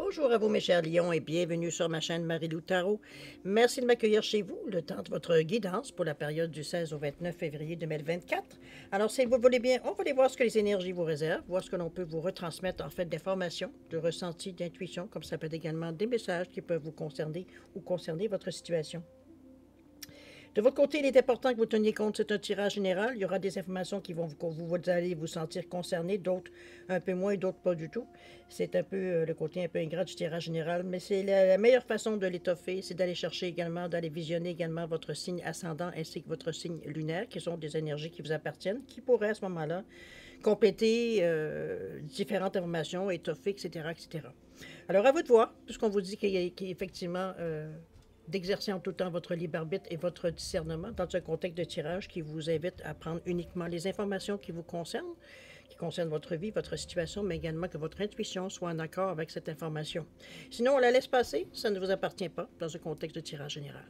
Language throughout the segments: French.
Bonjour à vous mes chers lions et bienvenue sur ma chaîne Marie-Lou Tarot. Merci de m'accueillir chez vous, le temps de votre guidance pour la période du 16 au 29 février 2024. Alors si vous voulez bien, on va aller voir ce que les énergies vous réservent, voir ce que l'on peut vous retransmettre en fait d'informations, de ressentis, d'intuition, comme ça peut être également des messages qui peuvent vous concerner ou concerner votre situation. De votre côté, il est important que vous teniez compte, c'est un tirage général. Il y aura des informations qui vont vous allez vous sentir concerné, d'autres un peu moins, d'autres pas du tout. C'est un peu le côté un peu ingrat du tirage général, mais c'est la meilleure façon de l'étoffer, c'est d'aller chercher également, d'aller visionner également votre signe ascendant ainsi que votre signe lunaire, qui sont des énergies qui vous appartiennent, qui pourraient à ce moment-là compléter différentes informations, étoffer, etc., etc. Alors, à vous de voir, puisqu'on vous dit qu'effectivement, d'exercer en tout temps votre libre arbitre et votre discernement dans un contexte de tirage qui vous invite à prendre uniquement les informations qui vous concernent, qui concernent votre vie, votre situation, mais également que votre intuition soit en accord avec cette information. Sinon, on la laisse passer, ça ne vous appartient pas dans un contexte de tirage général.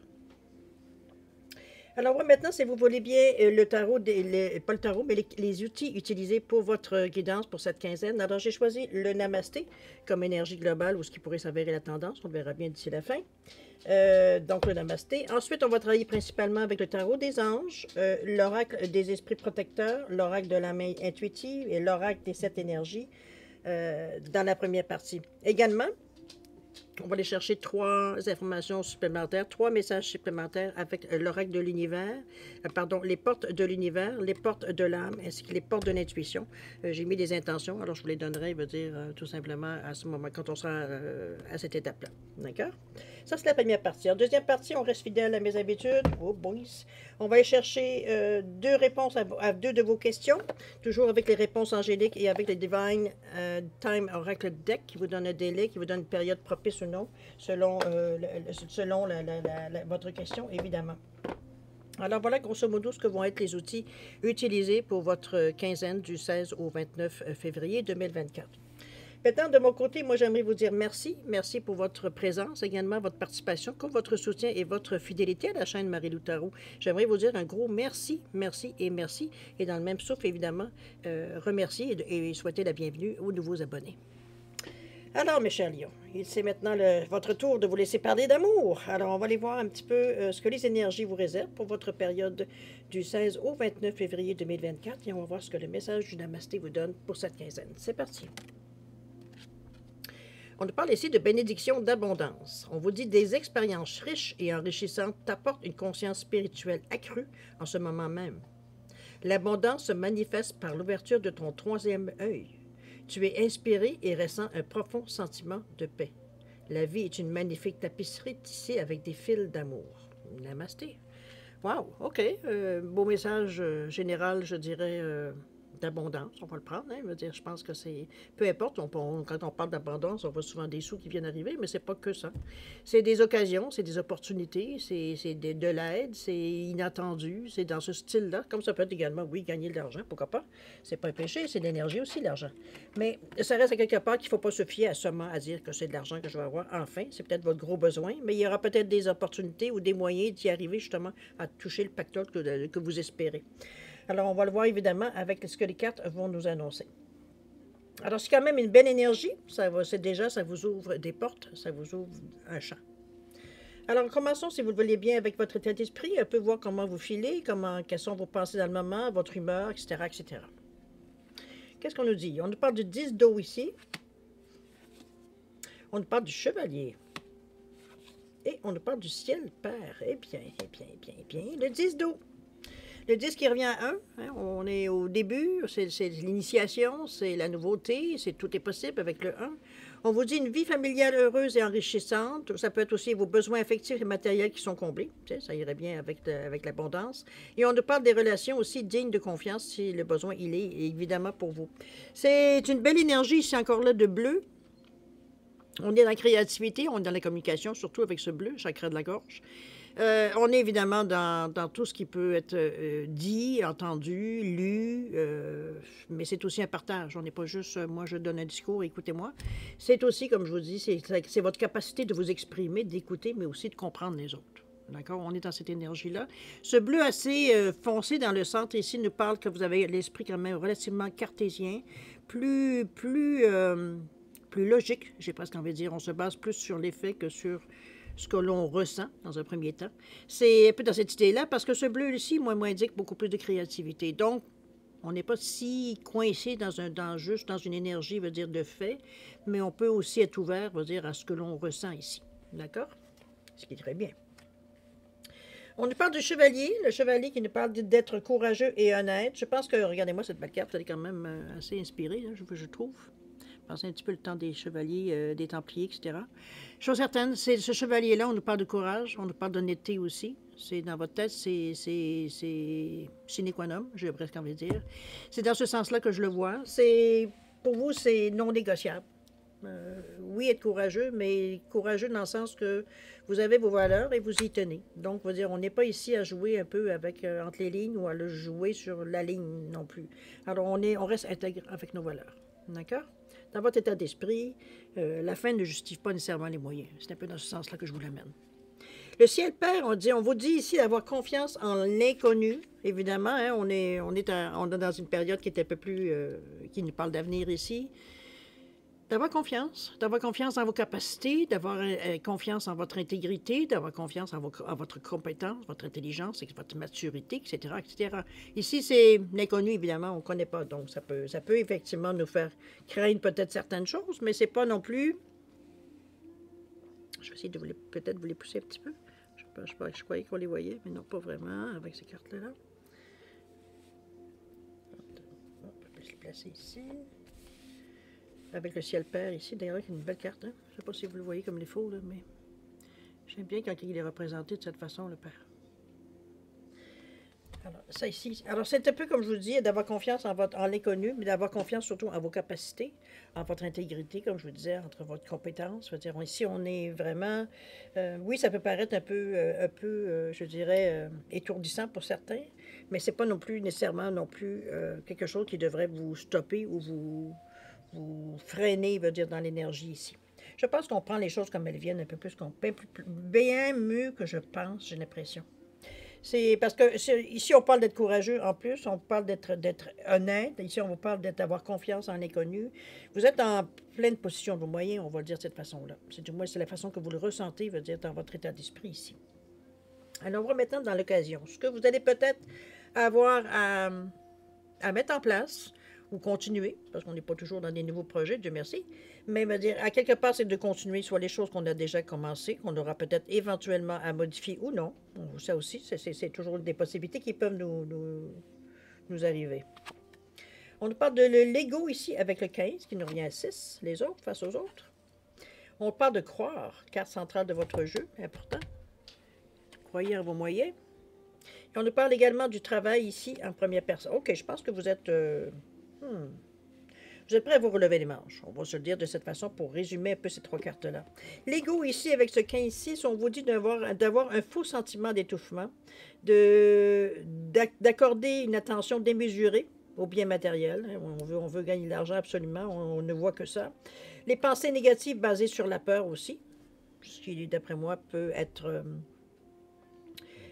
Alors maintenant, si vous voulez bien, le tarot, pas le tarot, mais les outils utilisés pour votre guidance pour cette quinzaine. Alors j'ai choisi le Namasté comme énergie globale ou ce qui pourrait s'avérer la tendance. On le verra bien d'ici la fin. Donc le Namasté. Ensuite, on va travailler principalement avec le tarot des anges, l'oracle des esprits protecteurs, l'oracle de la main intuitive et l'oracle des 7 énergies dans la première partie. Également, on va aller chercher 3 informations supplémentaires, 3 messages supplémentaires avec l'oracle de l'univers, pardon, les portes de l'univers, les portes de l'âme, ainsi que les portes de l'intuition. J'ai mis des intentions, alors je vous les donnerai, veut dire, tout simplement à ce moment, quand on sera à cette étape-là. D'accord? Ça, c'est la première partie. En deuxième partie, on reste fidèle à mes habitudes. Oh, boys. On va aller chercher 2 réponses à 2 de vos questions, toujours avec les réponses angéliques et avec les Divine Time Oracle Deck qui vous donne un délai, qui vous donne une période propice ou non, selon votre question, évidemment. Alors voilà, grosso modo, ce que vont être les outils utilisés pour votre quinzaine du 16 au 29 février 2024. Maintenant, de mon côté, moi, j'aimerais vous dire merci. Merci pour votre présence, également votre participation, comme votre soutien et votre fidélité à la chaîne Marie-Lou Tarot. J'aimerais vous dire un gros merci, merci et merci. Et dans le même souffle, évidemment, remercier et souhaiter la bienvenue aux nouveaux abonnés. Alors, mes chers lions, c'est maintenant votre tour de vous laisser parler d'amour. Alors, on va aller voir un petit peu ce que les énergies vous réservent pour votre période du 16 au 29 février 2024. Et on va voir ce que le message du Namasté vous donne pour cette quinzaine. C'est parti. On nous parle ici de bénédiction d'abondance. On vous dit des expériences riches et enrichissantes t'apportent une conscience spirituelle accrue en ce moment même. L'abondance se manifeste par l'ouverture de ton 3e œil. Tu es inspiré et ressens un profond sentiment de paix. La vie est une magnifique tapisserie tissée avec des fils d'amour. Namasté. Wow, OK. Beau message général, je dirais, d'abondance. On va le prendre. Hein, je veux dire, je pense que c'est... Peu importe, quand on parle d'abondance, on voit souvent des sous qui viennent arriver, mais c'est pas que ça. C'est des occasions, c'est des opportunités, c'est de l'aide, c'est inattendu, c'est dans ce style-là. Comme ça peut être également, oui, gagner de l'argent, pourquoi pas. C'est pas un péché, c'est de l'énergie aussi, l'argent. Mais ça reste à quelque part qu'il ne faut pas se fier seulement à dire que c'est de l'argent que je vais avoir. Enfin, c'est peut-être votre gros besoin, mais il y aura peut-être des opportunités ou des moyens d'y arriver justement à toucher le pactole que vous espérez. Alors, on va le voir évidemment avec ce que les cartes vont nous annoncer. Alors, c'est quand même une belle énergie. Ça vous ouvre des portes, ça vous ouvre un champ. Alors, commençons, si vous le voulez bien, avec votre état d'esprit, un peu voir comment vous filez, quelles sont vos pensées dans le moment, votre humeur, etc., etc. Qu'est-ce qu'on nous dit? On nous parle du 10 d'eau ici. On nous parle du chevalier. Et on nous parle du ciel père. Eh bien, eh bien, eh bien, eh bien, le 10 d'eau. Le 10 qui revient à 1, hein, on est au début, c'est l'initiation, c'est la nouveauté, tout est possible avec le 1. On vous dit une vie familiale heureuse et enrichissante. Ça peut être aussi vos besoins affectifs et matériels qui sont comblés. Ça irait bien avec l'abondance. Et on nous parle des relations aussi dignes de confiance si le besoin il est évidemment pour vous. C'est une belle énergie ici encore là de bleu. On est dans la créativité, on est dans la communication, surtout avec ce bleu, chakra de la gorge. On est évidemment dans tout ce qui peut être dit, entendu, lu, mais c'est aussi un partage. On n'est pas juste, moi je donne un discours, écoutez-moi. C'est aussi, comme je vous dis, c'est votre capacité de vous exprimer, d'écouter, mais aussi de comprendre les autres. D'accord? On est dans cette énergie-là. Ce bleu assez foncé dans le centre ici nous parle que vous avez l'esprit quand même relativement cartésien, plus plus logique, j'ai presque envie de dire. On se base plus sur les faits que sur ce que l'on ressent dans un premier temps. C'est un peu dans cette idée-là, parce que ce bleu ici, moi, m'indique beaucoup plus de créativité. Donc, on n'est pas si coincé juste dans une énergie, veut dire, de fait, mais on peut aussi être ouvert, veut dire, à ce que l'on ressent ici. D'accord? Ce qui est très bien. On nous parle du chevalier, le chevalier qui nous parle d'être courageux et honnête. Je pense que, regardez-moi cette belle carte, elle est quand même assez inspirée, là, je trouve. Pensez un petit peu le temps des chevaliers, des templiers, etc. Chose certaine, c'est ce chevalier-là, on nous parle de courage, on nous parle d'honnêteté aussi. C'est dans votre tête, c'est sine qua non, j'ai presque envie de dire. C'est dans ce sens-là que je le vois. Pour vous, c'est non négociable. Oui, être courageux, mais courageux dans le sens que vous avez vos valeurs et vous y tenez. Donc, on n'est pas ici à jouer un peu avec entre les lignes ou à le jouer sur la ligne non plus. Alors, on reste intègre avec nos valeurs. D'accord? Dans votre état d'esprit, la fin ne justifie pas nécessairement les moyens. C'est un peu dans ce sens-là que je vous l'amène. Le ciel père, on vous dit ici d'avoir confiance en l'inconnu. Évidemment, hein, on est dans une période qui est un peu plus... qui nous parle d'avenir ici. D'avoir confiance dans vos capacités, d'avoir confiance en votre intégrité, d'avoir confiance en votre compétence, votre intelligence, votre maturité, etc., etc. Ici, c'est l'inconnu, évidemment, on ne connaît pas, donc ça peut effectivement nous faire craindre peut-être certaines choses, mais c'est pas non plus... Je vais essayer de peut-être vous les pousser un petit peu. Je croyais qu'on les voyait, mais non, pas vraiment, avec ces cartes-là. On peut se les placer ici. Avec le ciel père ici, d'ailleurs, c'est une belle carte. Hein? Je ne sais pas si vous le voyez comme il faut, là, mais j'aime bien quand il est représenté de cette façon, le père. Alors, ça ici. Alors, c'est un peu comme je vous dis, d'avoir confiance en l'inconnu, mais d'avoir confiance surtout en vos capacités, en votre intégrité, comme je vous disais, entre votre compétence. Je veux dire, ici, on est vraiment... oui, ça peut paraître un peu je dirais, étourdissant pour certains, mais c'est pas non plus nécessairement quelque chose qui devrait vous stopper ou vous freiner, veut dire, dans l'énergie ici. Je pense qu'on prend les choses comme elles viennent un peu plus, bien mieux que je pense, j'ai l'impression. C'est parce que ici, on parle d'être courageux en plus, on parle d'être honnête. Ici, on vous parle d'avoir confiance en l'inconnu. Vous êtes en pleine position de vos moyens, on va le dire de cette façon-là. Du moins, c'est la façon que vous le ressentez, veut dire, dans votre état d'esprit ici. Alors, on va maintenant dans l'occasion. Ce que vous allez peut-être avoir à mettre en place, ou continuer, parce qu'on n'est pas toujours dans des nouveaux projets, Dieu merci, mais me dire, à quelque part, c'est de continuer soit les choses qu'on a déjà commencées, qu'on aura peut-être éventuellement à modifier ou non. Ça aussi, c'est toujours des possibilités qui peuvent nous arriver. On nous parle de l'ego ici avec le 15, qui nous revient à 6, les autres, face aux autres. On parle de croire, carte centrale de votre jeu, important. Croyez en vos moyens. Et on nous parle également du travail ici en première personne. OK, je pense que vous êtes... Vous êtes prêt à vous relever les manches. On va se le dire de cette façon pour résumer un peu ces trois cartes-là. L'ego ici, avec ce 15-6, on vous dit d'avoir un faux sentiment d'étouffement, d'accorder une attention démesurée aux biens matériels. On veut gagner de l'argent absolument, on ne voit que ça. Les pensées négatives basées sur la peur aussi, ce qui, d'après moi, peut être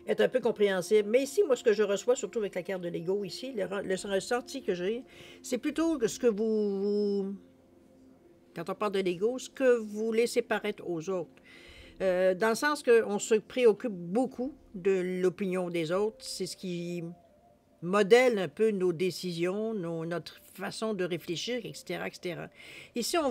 un peu compréhensible. Mais ici, moi, ce que je reçois, surtout avec la carte de l'ego ici, le ressenti que j'ai, c'est plutôt ce que quand on parle de l'ego, ce que vous laissez paraître aux autres. Dans le sens qu'on se préoccupe beaucoup de l'opinion des autres. C'est ce qui modèle un peu nos décisions, notre façon de réfléchir, etc., etc. Ici, on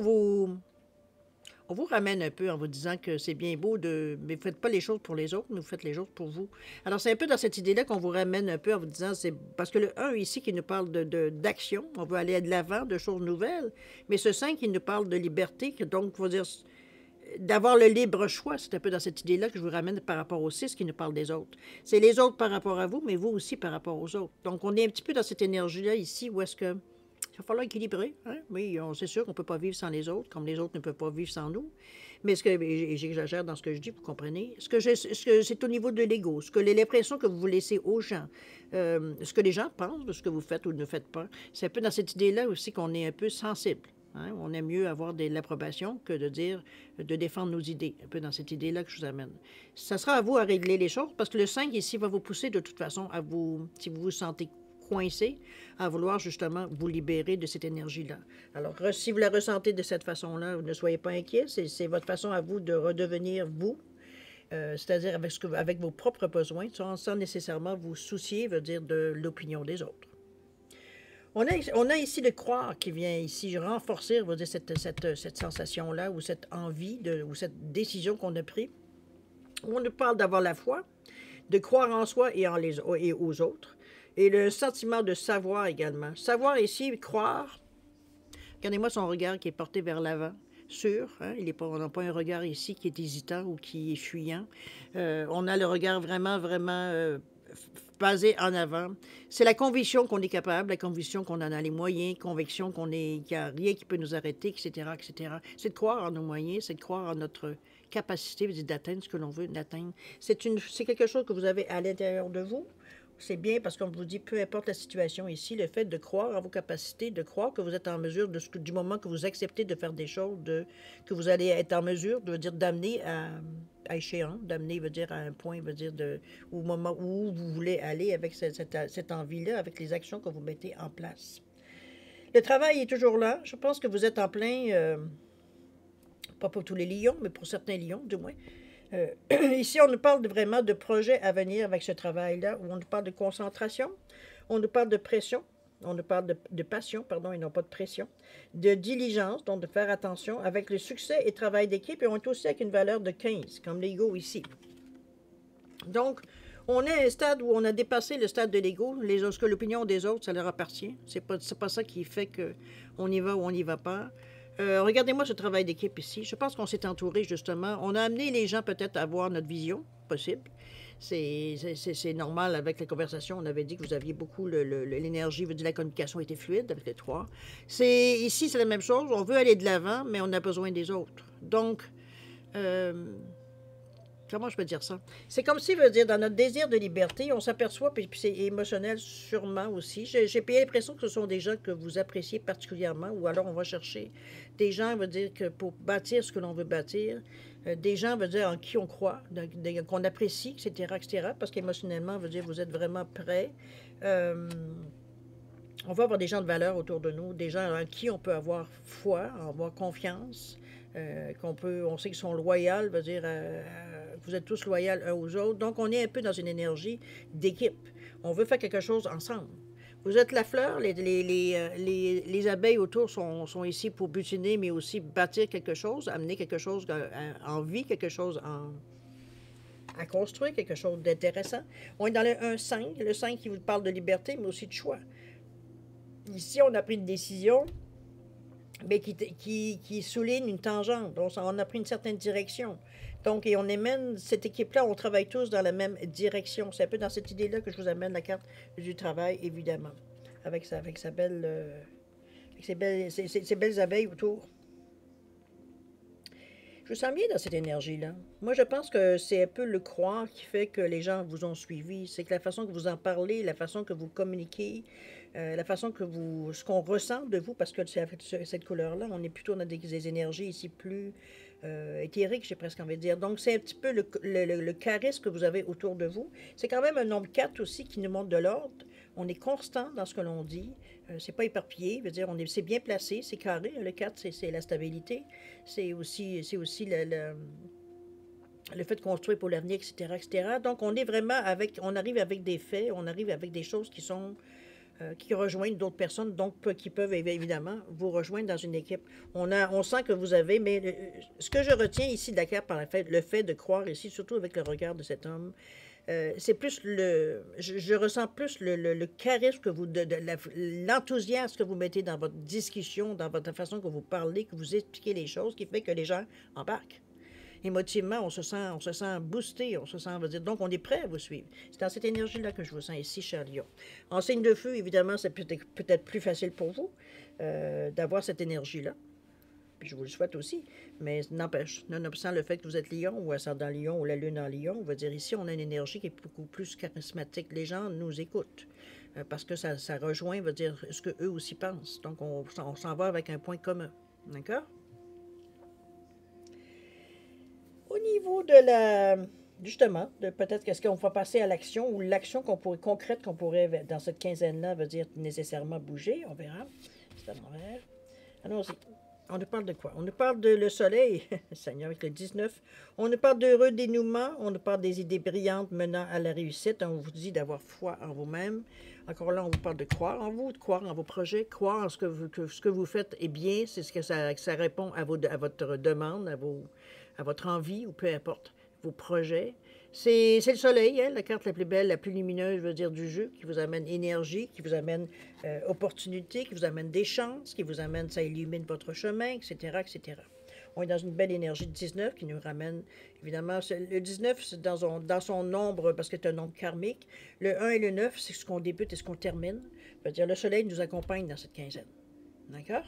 vous ramène un peu en vous disant que c'est bien beau mais vous ne faites pas les choses pour les autres, mais vous faites les choses pour vous. Alors, c'est un peu dans cette idée-là qu'on vous ramène un peu en vous disant, c'est parce que le 1 ici qui nous parle d'action, on veut aller de l'avant, de choses nouvelles, mais ce 5 qui nous parle de liberté, donc, il faut dire, d'avoir le libre choix, c'est un peu dans cette idée-là que je vous ramène par rapport au 6 qui nous parle des autres. C'est les autres par rapport à vous, mais vous aussi par rapport aux autres. Donc, on est un petit peu dans cette énergie-là ici où est-ce que il va falloir équilibrer. Hein? Oui, c'est sûr qu'on ne peut pas vivre sans les autres, comme les autres ne peuvent pas vivre sans nous. Mais j'exagère dans ce que je dis, vous comprenez. C'est au niveau de l'ego, l'impression que vous laissez aux gens, ce que les gens pensent de ce que vous faites ou ne faites pas. C'est un peu dans cette idée-là aussi qu'on est un peu sensible. Hein? On aime mieux avoir de l'approbation que de défendre nos idées. Un peu dans cette idée-là que je vous amène. Ça sera à vous à régler les choses, parce que le 5 ici va vous pousser de toute façon à vous, si vous vous sentez coincé à vouloir justement vous libérer de cette énergie-là. Alors, si vous la ressentez de cette façon-là, ne soyez pas inquiets, c'est votre façon à vous de redevenir vous, c'est-à-dire avec vos propres besoins, sans nécessairement vous soucier, veut dire, de l'opinion des autres. On a ici le croire qui vient ici renforcer, veut dire, cette sensation-là ou cette envie ou cette décision qu'on a prise. On nous parle d'avoir la foi, de croire en soi et aux autres, et le sentiment de savoir également. Savoir ici, croire, regardez-moi son regard qui est porté vers l'avant, sûr, hein? On n'a pas un regard ici qui est hésitant ou qui est fuyant. On a le regard vraiment, vraiment basé en avant. C'est la conviction qu'on est capable, la conviction qu'on en a les moyens, conviction qu'il n'y a rien qui peut nous arrêter, etc., etc. C'est de croire en nos moyens, c'est de croire en notre capacité d'atteindre ce que l'on veut d'atteindre. C'est quelque chose que vous avez à l'intérieur de vous. C'est bien parce qu'on vous dit, peu importe la situation ici, le fait de croire en vos capacités, de croire que vous êtes en mesure, du moment que vous acceptez de faire des choses, que vous allez être en mesure, d'amener à échéance, d'amener, veut dire, à un point, veut dire, au moment où vous voulez aller avec cette envie-là, avec les actions que vous mettez en place. Le travail est toujours là. Je pense que vous êtes en plein, pas pour tous les lions, mais pour certains lions, du moins. Ici, on nous parle vraiment de projets à venir avec ce travail-là, où on nous parle de concentration, on nous parle de pression, on nous parle de passion, pardon, et non pas de pression, de diligence, donc de faire attention, avec le succès et travail d'équipe, et on est aussi avec une valeur de 15, comme l'ego ici. Donc, on est à un stade où on a dépassé le stade de l'ego, ce que l'opinion des autres, ça leur appartient. C'est pas ça qui fait qu'on y va ou on n'y va pas. Regardez-moi ce travail d'équipe ici. Je pense qu'on s'est entouré, justement. On a amené les gens peut-être à voir notre vision, possible. C'est normal avec la conversation. On avait dit que vous aviez beaucoup l'énergie, veut dire la communication était fluide avec les trois. Ici, c'est la même chose. On veut aller de l'avant, mais on a besoin des autres. Donc, comment je peux dire ça? C'est comme si, veut dire, dans notre désir de liberté, on s'aperçoit, puis c'est émotionnel sûrement aussi. J'ai bien l'impression que ce sont des gens que vous appréciez particulièrement, ou alors on va chercher des gens, veut dire, que pour bâtir ce que l'on veut bâtir, des gens, veut dire, en qui on croit, qu'on apprécie, etc., etc., parce qu'émotionnellement, veut dire, vous êtes vraiment prêts. On va avoir des gens de valeur autour de nous, des gens en qui on peut avoir foi, avoir confiance, on sait qu'ils sont loyaux, veut dire, vous êtes tous loyaux uns aux autres. Donc, on est un peu dans une énergie d'équipe. On veut faire quelque chose ensemble. Vous êtes la fleur, les abeilles autour sont ici pour butiner, mais aussi bâtir quelque chose, amener quelque chose en vie, quelque chose à construire, quelque chose d'intéressant. On est dans le 1-5, le 5 qui vous parle de liberté, mais aussi de choix. Ici, on a pris une décision, mais qui souligne une tangente. Donc, on a pris une certaine direction. Donc, et on amène cette équipe-là, on travaille tous dans la même direction. C'est un peu dans cette idée-là que je vous amène la carte du travail, évidemment, avec ses belles abeilles autour. Je vous sens bien dans cette énergie-là. Moi, je pense que c'est un peu le croire qui fait que les gens vous ont suivi. C'est que la façon que vous en parlez, la façon que vous communiquez, la façon que ce qu'on ressent de vous, parce que c'est avec cette couleur-là, on est plutôt dans des énergies ici plus éthériques, j'ai presque envie de dire. Donc, c'est un petit peu le charisme que vous avez autour de vous. C'est quand même un nombre 4 aussi qui nous montre de l'ordre. On est constant dans ce que l'on dit. C'est pas éparpillé. Veut dire, c'est bien placé, c'est carré. Le 4, c'est la stabilité. C'est aussi le fait de construire pour l'avenir, etc., etc. Donc, on arrive avec des faits, on arrive avec des choses qui rejoignent d'autres personnes, donc qui peuvent évidemment vous rejoindre dans une équipe. On sent que vous avez, mais ce que je retiens ici de la carte par le fait de croire ici, surtout avec le regard de cet homme, c'est plus je ressens plus le charisme que l'enthousiasme que vous mettez dans votre discussion, dans votre façon que vous parlez, que vous expliquez les choses, qui fait que les gens embarquent. Émotivement, on se sent boosté, on se sent, on va dire, donc on est prêt à vous suivre. C'est dans cette énergie-là que je vous sens ici, cher Lion. En signe de feu, évidemment, c'est peut-être plus facile pour vous d'avoir cette énergie-là. Puis je vous le souhaite aussi, mais n'empêche, nonobstant le fait que vous êtes lion ou ascendant lion ou la lune en lion, on va dire ici, on a une énergie qui est beaucoup plus charismatique. Les gens nous écoutent parce que ça rejoint, va dire, ce qu'eux aussi pensent. Donc, on s'en va avec un point commun. D'accord? Au niveau de Justement, de peut-être qu'est-ce qu'on va passer à l'action ou l'action concrète qu'on pourrait, dans cette quinzaine-là, veut dire nécessairement bouger. On verra. C'est à l'envers. Allons-y. On nous parle de quoi? On nous parle de le soleil, Seigneur, avec le 19. On nous parle d'heureux dénouement. On nous parle des idées brillantes menant à la réussite. On vous dit d'avoir foi en vous-même. Encore là, on vous parle de croire en vous, de croire en vos projets, croire en ce que vous faites est bien. C'est ce que ça répond à votre demande, à votre envie, ou peu importe, vos projets. C'est le soleil, hein, la carte la plus belle, la plus lumineuse, je veux dire, du jeu, qui vous amène énergie, qui vous amène opportunité, qui vous amène des chances, qui vous amène, ça illumine votre chemin, etc., etc. On est dans une belle énergie de 19 qui nous ramène, évidemment, le 19, c'est dans son nombre, parce que c'est un nombre karmique. Le 1 et le 9, c'est ce qu'on débute et ce qu'on termine. Ça veut dire le soleil nous accompagne dans cette quinzaine. D'accord?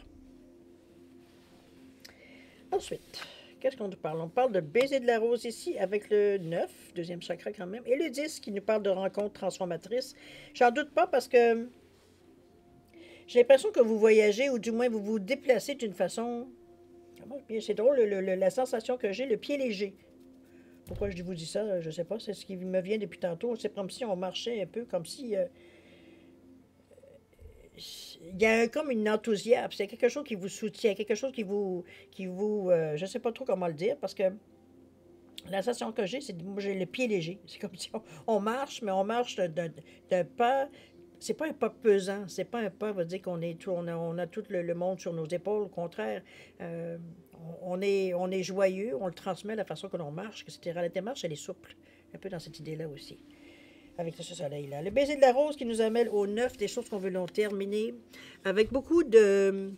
Ensuite, qu'est-ce qu'on nous parle? On parle de baiser de la rose ici avec le 9, deuxième chakra quand même, et le 10 qui nous parle de rencontres transformatrices. J'en doute pas parce que j'ai l'impression que vous voyagez ou du moins vous vous déplacez d'une façon... C'est drôle, la sensation que j'ai, le pied léger. Pourquoi je vous dis ça, je ne sais pas, c'est ce qui me vient depuis tantôt. C'est comme si on marchait un peu, comme si... il y a comme une enthousiasme, c'est quelque chose qui vous soutient, quelque chose je ne sais pas trop comment le dire, parce que la sensation que j'ai, c'est que moi j'ai le pied léger. C'est comme si on marche, mais on marche d'un pas. C'est pas un pas pesant, c'est pas un pas, va dire qu'on est tout, on a tout le monde sur nos épaules. Au contraire, euh, on est joyeux, on le transmet de la façon que l'on marche, etc. La démarche, elle est souple, un peu dans cette idée-là aussi, avec ce soleil-là. Le baiser de la rose qui nous amène au 9, des choses qu'on veut l'on terminer, avec beaucoup de...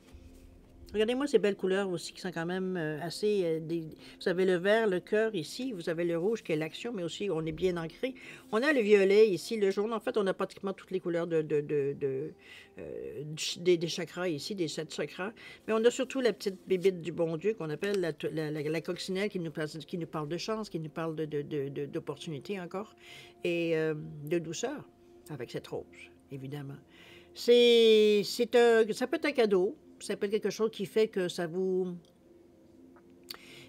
Regardez-moi ces belles couleurs aussi qui sont quand même assez... Vous avez le vert, le cœur ici, vous avez le rouge qui est l'action, mais aussi on est bien ancré. On a le violet ici, le jaune. En fait, on a pratiquement toutes les couleurs des chakras ici, des 7 chakras. Mais on a surtout la petite bébite du bon Dieu qu'on appelle la coccinelle qui nous parle de chance, qui nous parle d'opportunité encore, et de douceur avec cette rose, évidemment. Ça peut être un cadeau. Ça peut être quelque chose qui fait que ça vous...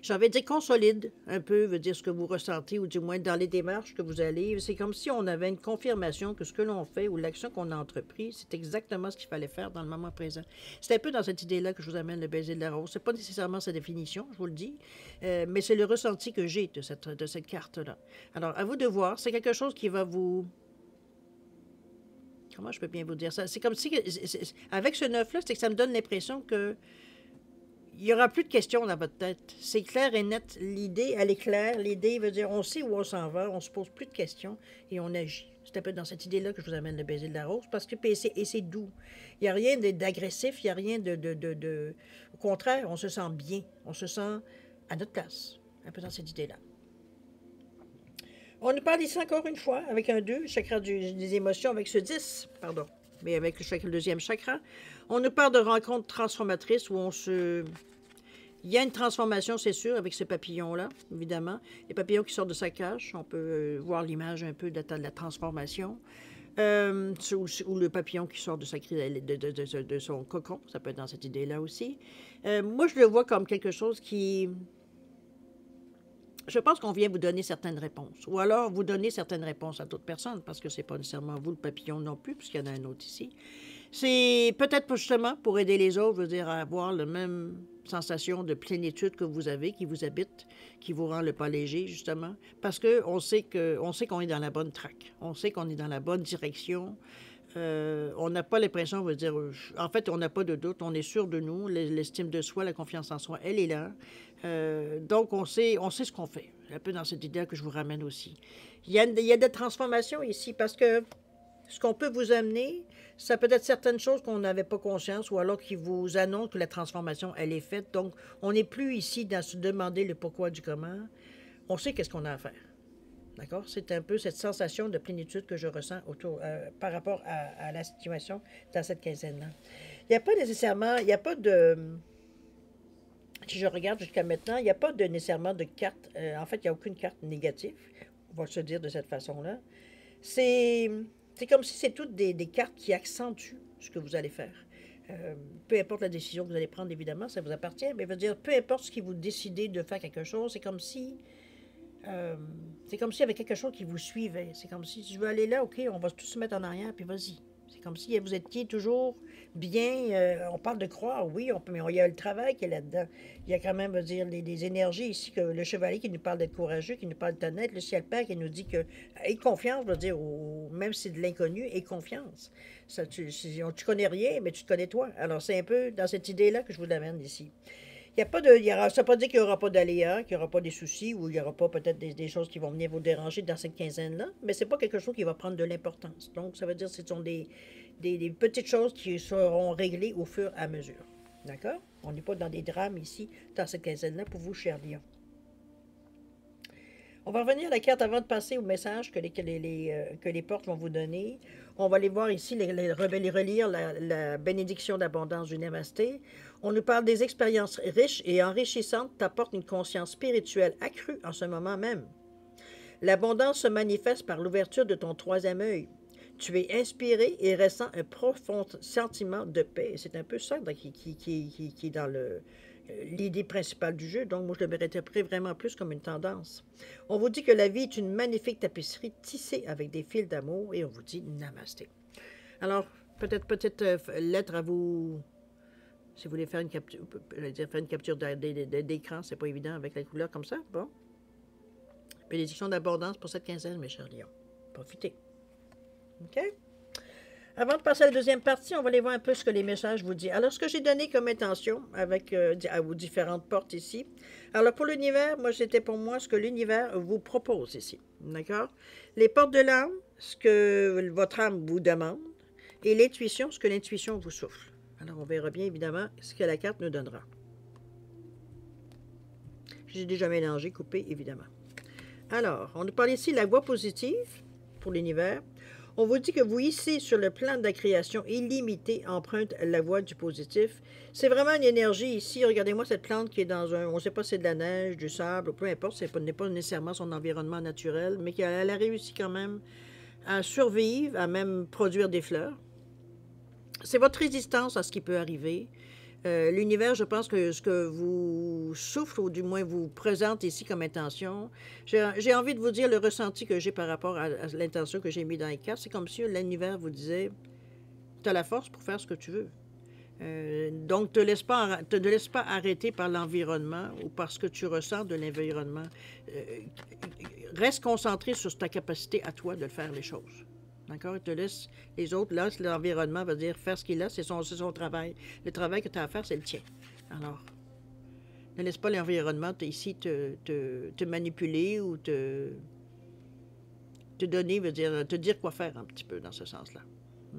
J'ai envie de dire consolide un peu, veut dire ce que vous ressentez, ou du moins dans les démarches que vous allez. C'est comme si on avait une confirmation que ce que l'on fait ou l'action qu'on a entreprise, c'est exactement ce qu'il fallait faire dans le moment présent. C'est un peu dans cette idée-là que je vous amène le baiser de la rose. C'est pas nécessairement sa définition, je vous le dis, mais c'est le ressenti que j'ai de cette carte-là. Alors, à vous de voir. C'est quelque chose qui va vous... Comment je peux bien vous dire ça? C'est comme si, avec ce 9-là, c'est que ça me donne l'impression que il n'y aura plus de questions dans votre tête. C'est clair et net. L'idée, elle est claire. L'idée veut dire, on sait où on s'en va, on se pose plus de questions et on agit. C'est un peu dans cette idée-là que je vous amène le baiser de la rose, parce que c'est doux. Il n'y a rien d'agressif, il n'y a rien Au contraire, on se sent bien. On se sent à notre place. Un peu dans cette idée-là. On nous parle ici encore une fois, avec un 2, chakra des émotions, avec ce 10, pardon, mais avec le deuxième chakra. On nous parle de rencontres transformatrices où on se... Il y a une transformation, c'est sûr, avec ce papillon-là, évidemment. Les papillons qui sortent de sa cage, on peut voir l'image un peu de la transformation. Ou le papillon qui sort de son cocon, ça peut être dans cette idée-là aussi. Moi, je le vois comme quelque chose qui... Je pense qu'on vient vous donner certaines réponses. Ou alors vous donner certaines réponses à d'autres personnes, parce que c'est pas nécessairement vous le papillon non plus, puisqu'il y en a un autre ici. C'est peut-être justement pour aider les autres, veut dire, à avoir la même sensation de plénitude que vous avez, qui vous habite, qui vous rend le pas léger, justement. Parce qu'on sait qu'on est dans la bonne traque. On sait qu'on est dans la bonne direction. On n'a pas l'impression, on veut dire, en fait, on n'a pas de doute, on est sûr de nous, l'estime de soi, la confiance en soi, elle est là. Donc, on sait ce qu'on fait. Un peu dans cette idée que je vous ramène aussi. Il y a des transformations ici parce que ce qu'on peut vous amener, ça peut être certaines choses qu'on n'avait pas conscience ou alors qui vous annoncent que la transformation, elle est faite. Donc, on n'est plus ici dans se demander le pourquoi du comment. On sait qu'est-ce qu'on a à faire. D'accord? C'est un peu cette sensation de plénitude que je ressens par rapport à la situation dans cette quinzaine-là. Il n'y a pas nécessairement, il n'y a pas de... Si je regarde jusqu'à maintenant, il n'y a pas nécessairement de carte. En fait, il n'y a aucune carte négative. On va se dire de cette façon-là. C'est comme si c'est toutes des cartes qui accentuent ce que vous allez faire. Peu importe la décision que vous allez prendre, évidemment, ça vous appartient, mais veut dire, peu importe ce qui vous décidez de faire quelque chose, c'est comme si C'est comme s'il y avait quelque chose qui vous suivait. C'est comme si tu veux aller là, OK, on va tous se mettre en arrière, puis vas-y. C'est comme si vous étiez toujours bien. On parle de croire, oui, mais il y a le travail qui est là-dedans. Il y a quand même, dire, des énergies ici, que le chevalier qui nous parle d'être courageux, qui nous parle d'honnête, le ciel père qui nous dit que aie confiance, veut dire, même si c'est de l'inconnu, aie confiance. Ça, tu connais rien, mais tu te connais toi. Alors, c'est un peu dans cette idée-là que je vous amène ici. Il y a pas de, ça ne veut pas dire qu'il n'y aura pas d'aléas, qu'il n'y aura pas des soucis ou il n'y aura pas peut-être des choses qui vont venir vous déranger dans cette quinzaine-là, mais ce n'est pas quelque chose qui va prendre de l'importance. Donc, ça veut dire que ce sont des petites choses qui seront réglées au fur et à mesure. D'accord? On n'est pas dans des drames ici, dans cette quinzaine-là, pour vous, cher Lion. On va revenir à la carte avant de passer au message que les portes vont vous donner. On va aller voir ici, relire la bénédiction d'abondance du Namasté. On nous parle des expériences riches et enrichissantes t'apportent une conscience spirituelle accrue en ce moment même. L'abondance se manifeste par l'ouverture de ton troisième œil. Tu es inspiré et ressens un profond sentiment de paix. C'est un peu ça qui est dans l'idée principale du jeu. Donc, moi, je le réinterprète vraiment plus comme une tendance. On vous dit que la vie est une magnifique tapisserie tissée avec des fils d'amour et on vous dit Namasté. Alors, peut-être lettre à vous. Si vous voulez faire une capture d'écran, c'est pas évident avec la couleur comme ça. Bon. Bénédiction d'abondance pour cette quinzaine, mes chers lions. Profitez. OK? Avant de passer à la deuxième partie, on va aller voir un peu ce que les messages vous disent. Alors, ce que j'ai donné comme intention avec à vos différentes portes ici. Alors, pour l'univers, moi, c'était pour moi ce que l'univers vous propose ici. D'accord? Les portes de l'âme, ce que votre âme vous demande. Et l'intuition, ce que l'intuition vous souffle. Alors, on verra bien, évidemment, ce que la carte nous donnera. J'ai déjà mélangé, coupé, évidemment. Alors, on nous parle ici de la voie positive pour l'univers. On vous dit que vous, ici, sur le plan de la création illimitée, emprunte la voie du positif. C'est vraiment une énergie ici. Regardez-moi cette plante qui est dans un... On ne sait pas si c'est de la neige, du sable, peu importe. Ce n'est pas nécessairement son environnement naturel, mais qu'elle a réussi quand même à survivre, à même produire des fleurs. C'est votre résistance à ce qui peut arriver. L'univers, je pense que ce que vous souffle, ou du moins vous présente ici comme intention, j'ai envie de vous dire le ressenti que j'ai par rapport à l'intention que j'ai mis dans les cartes. C'est comme si l'univers vous disait, tu as la force pour faire ce que tu veux. Donc, te laisse pas arrêter par l'environnement ou par ce que tu ressens de l'environnement. Reste concentré sur ta capacité à toi de faire les choses. D'accord? Il te laisse les autres, là, l'environnement va dire faire ce qu'il a, c'est son travail. Le travail que tu as à faire, c'est le tien. Alors, ne laisse pas l'environnement ici te manipuler ou te donner, veut dire, te dire quoi faire un petit peu dans ce sens-là.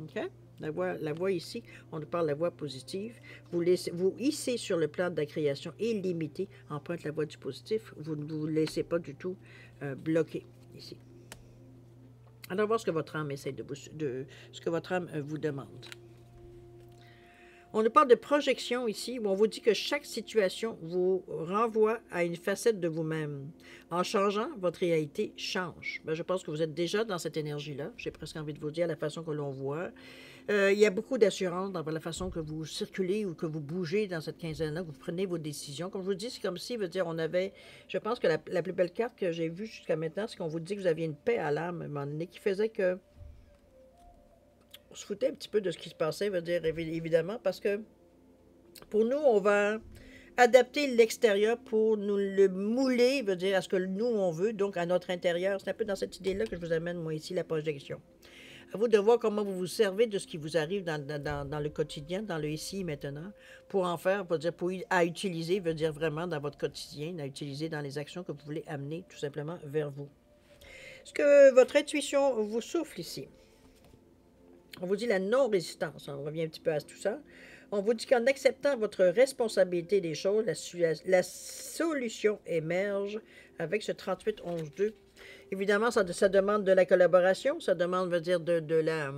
OK? La voie ici, on nous parle de la voie positive. Vous hissez sur le plan de la création illimitée, emprunte la voie du positif. Vous ne vous laissez pas du tout bloquer ici. Alors, voir ce que votre âme essaie ce que votre âme vous demande. On nous parle de projection ici, où on vous dit que chaque situation vous renvoie à une facette de vous-même. En changeant, votre réalité change. Je pense que vous êtes déjà dans cette énergie-là. J'ai presque envie de vous dire la façon que l'on voit. Il y a beaucoup d'assurance dans la façon que vous circulez ou que vous bougez dans cette quinzaine-là, que vous prenez vos décisions. Comme je vous dis, c'est comme si, je pense que la plus belle carte que j'ai vue jusqu'à maintenant, c'est qu'on vous dit que vous aviez une paix à l'âme, à un moment donné, qui faisait que on se foutait un petit peu de ce qui se passait, évidemment, parce que pour nous, on va adapter l'extérieur pour nous le mouler, à ce que nous, on veut, donc à notre intérieur. C'est un peu dans cette idée-là que je vous amène, moi, ici, la projection. À vous de voir comment vous vous servez de ce qui vous arrive dans le quotidien, dans le ici maintenant, pour en faire, à utiliser, vraiment dans votre quotidien, à utiliser dans les actions que vous voulez amener tout simplement vers vous. Ce que votre intuition vous souffle ici, on vous dit la non-résistance, on revient un petit peu à tout ça. On vous dit qu'en acceptant votre responsabilité des choses, la solution émerge avec ce 38-11-2. Évidemment, ça demande de la collaboration, ça demande, de la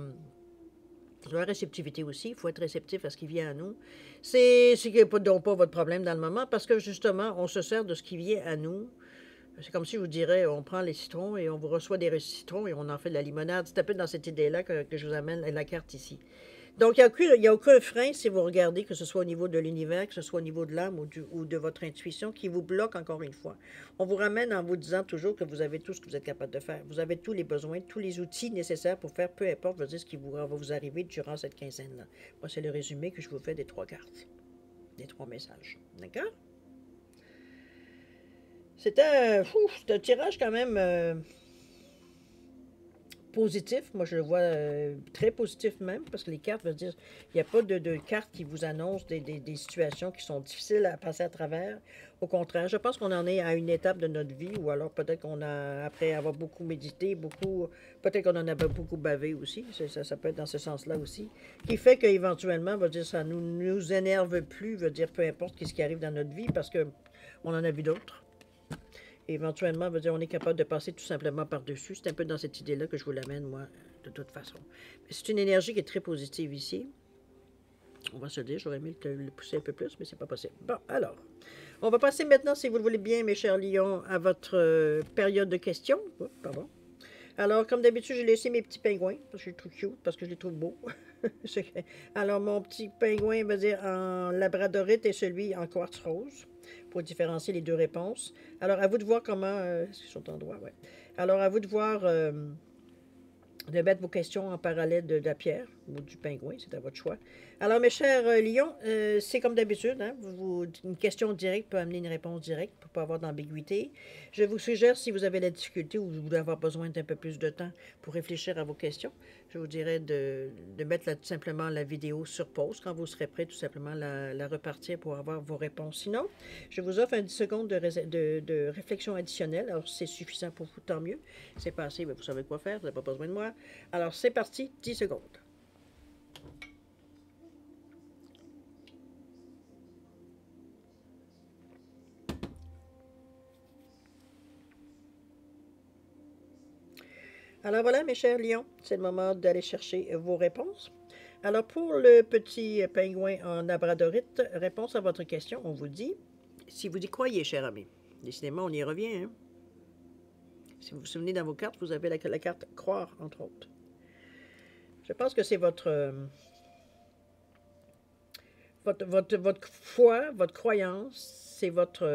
réceptivité aussi. Il faut être réceptif à ce qui vient à nous. C'est donc pas votre problème dans le moment, parce que justement, on se sert de ce qui vient à nous. C'est comme si je vous dirais, on prend les citrons et on vous reçoit des citrons et on en fait de la limonade. C'est un peu dans cette idée-là que je vous amène la carte ici. Donc, il n'y a aucun frein si vous regardez, que ce soit au niveau de l'univers, que ce soit au niveau de l'âme ou de votre intuition, qui vous bloque encore une fois. On vous ramène en vous disant toujours que vous avez tout ce que vous êtes capable de faire. Vous avez tous les besoins, tous les outils nécessaires pour faire peu importe ce qui va vous arriver durant cette quinzaine-là. Moi, c'est le résumé que je vous fais des 3 cartes, des 3 messages. D'accord? C'était un tirage quand même positif. Moi, je le vois très positif même, parce que les cartes veulent dire il n'y a pas de cartes qui vous annoncent des situations qui sont difficiles à passer à travers. Au contraire, je pense qu'on en est à une étape de notre vie, ou alors peut-être qu'on a, après avoir beaucoup médité, peut-être qu'on en a beaucoup bavé aussi, ça peut être dans ce sens-là aussi, qui fait qu'éventuellement, va dire, ça nous énerve plus, veut dire, peu importe ce qui arrive dans notre vie, parce que on en a vu d'autres. Éventuellement, veut dire, on est capable de passer tout simplement par-dessus. C'est un peu dans cette idée-là que je vous l'amène, moi, de toute façon. Mais c'est une énergie qui est très positive ici. On va se dire, j'aurais aimé le pousser un peu plus, mais c'est pas possible. Bon, alors, on va passer maintenant, si vous le voulez bien, mes chers lions, à votre période de questions. Oh, pardon. Alors, comme d'habitude, j'ai laissé mes petits pingouins, parce que je les trouve cute, parce que je les trouve beaux. Alors, mon petit pingouin, veut dire, en labradorite et celui en quartz rose, pour différencier les deux réponses. Alors, à vous de voir comment... Est-ce qu'ils sont en droit? Ouais. Alors, à vous de voir... de mettre vos questions en parallèle de la pierre ou du pingouin, c'est à votre choix. Alors, mes chers lions, c'est comme d'habitude, hein, une question directe peut amener une réponse directe pour ne pas avoir d'ambiguïté. Je vous suggère, si vous avez la difficulté ou vous voulez avoir besoin d'un peu plus de temps pour réfléchir à vos questions, je vous dirais de mettre tout simplement la vidéo sur pause. Quand vous serez prêt, tout simplement la repartir pour avoir vos réponses. Sinon, je vous offre un 10 secondes de réflexion additionnelle. Alors, si c'est suffisant pour vous, tant mieux. C'est pas assez, vous savez quoi faire, vous n'avez pas besoin de moi. Alors, c'est parti, 10 secondes. Alors voilà, mes chers lions, c'est le moment d'aller chercher vos réponses. Alors, pour le petit pingouin en labradorite, réponse à votre question, on vous dit, si vous y croyez, cher ami, décidément, on y revient, hein? Si vous vous souvenez dans vos cartes, vous avez la carte croire, entre autres. Je pense que c'est votre foi, votre croyance, c'est votre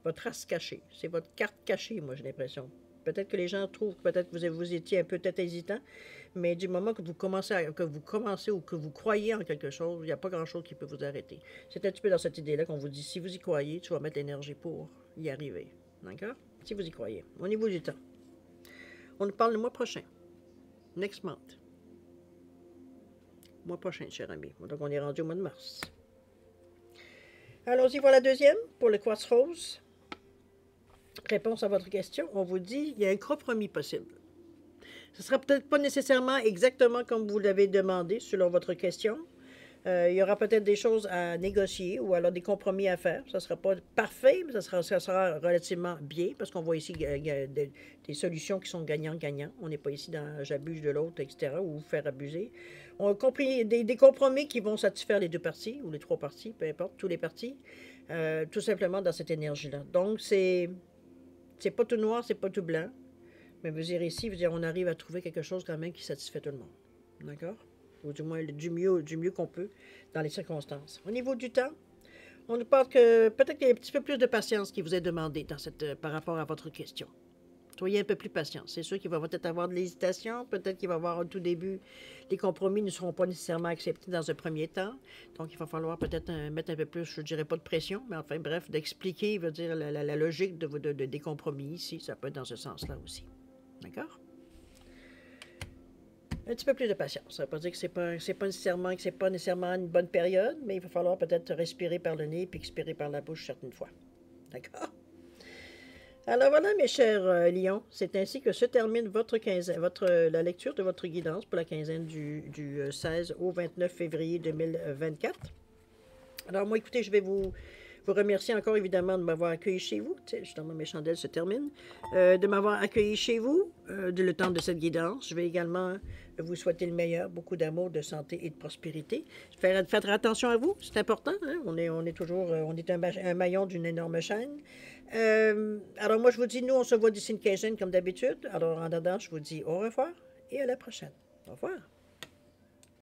race cachée. C'est votre carte cachée, moi, j'ai l'impression. Peut-être que les gens trouvent, peut-être que vous étiez un peu peut-être hésitant, mais du moment que vous commencez ou que vous croyez en quelque chose, il n'y a pas grand-chose qui peut vous arrêter. C'est un petit peu dans cette idée-là qu'on vous dit, si vous y croyez, tu vas mettre l'énergie pour y arriver. D'accord? Si vous y croyez. Au niveau du temps. On nous parle le mois prochain. Next month. Mois prochain, cher ami. Donc, on est rendu au mois de mars. Allons-y voir la deuxième, pour le quartz rose. Réponse à votre question, on vous dit, il y a un compromis possible. Ce ne sera peut-être pas nécessairement exactement comme vous l'avez demandé, selon votre question. Il y aura peut-être des choses à négocier ou alors des compromis à faire. Ça ne sera pas parfait, mais ça sera relativement bien, parce qu'on voit ici des solutions qui sont gagnant-gagnant. On n'est pas ici dans j'abuse de l'autre, etc., ou vous faire abuser. On a compris des compromis qui vont satisfaire les deux parties, ou les trois parties, peu importe, tous les parties, tout simplement dans cette énergie-là. Donc, c'est pas tout noir, c'est pas tout blanc. Mais vous dire ici, on arrive à trouver quelque chose quand même qui satisfait tout le monde. D'accord? Ou du moins du mieux qu'on peut dans les circonstances. Au niveau du temps, on nous parle que peut-être qu'il y a un petit peu plus de patience qui vous est demandé par rapport à votre question. Soyez un peu plus patient. C'est sûr qu'il va peut-être avoir de l'hésitation, peut-être qu'il va y avoir au tout début, les compromis ne seront pas nécessairement acceptés dans un premier temps. Donc, il va falloir peut-être mettre un peu plus, je ne dirais pas de pression, mais enfin, bref, d'expliquer, veut dire, la logique des compromis ici. Ça peut être dans ce sens-là aussi. D'accord? Un petit peu plus de patience. Ça ne veut pas dire que c'est pas nécessairement une bonne période, mais il va falloir peut-être respirer par le nez puis expirer par la bouche certaines fois. D'accord? Alors voilà, mes chers lions, c'est ainsi que se termine la lecture de votre guidance pour la quinzaine du 16 au 29 février 2024. Alors moi, écoutez, je vais vous remercier encore évidemment de m'avoir accueilli chez vous. Justement, mes chandelles se terminent. De m'avoir accueilli chez vous, le temps de cette guidance. Je vais également vous souhaiter le meilleur, beaucoup d'amour, de santé et de prospérité. Faites attention à vous, c'est important. Hein? On est toujours un maillon d'une énorme chaîne. Alors moi, je vous dis, nous, on se voit d'ici une quinzaine comme d'habitude. Alors en attendant, je vous dis au revoir et à la prochaine. Au revoir.